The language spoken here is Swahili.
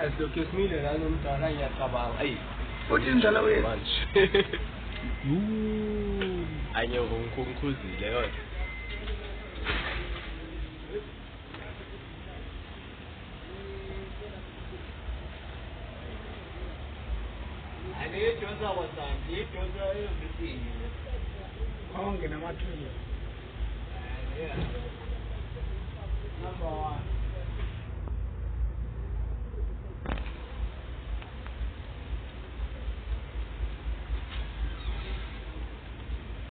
as the case me le nanu mtala ya tabang ai uthi njalo wena manje anye ngumkhuzile yona ane jonza wasandi jonza everything konke namathuluzi yeah number 1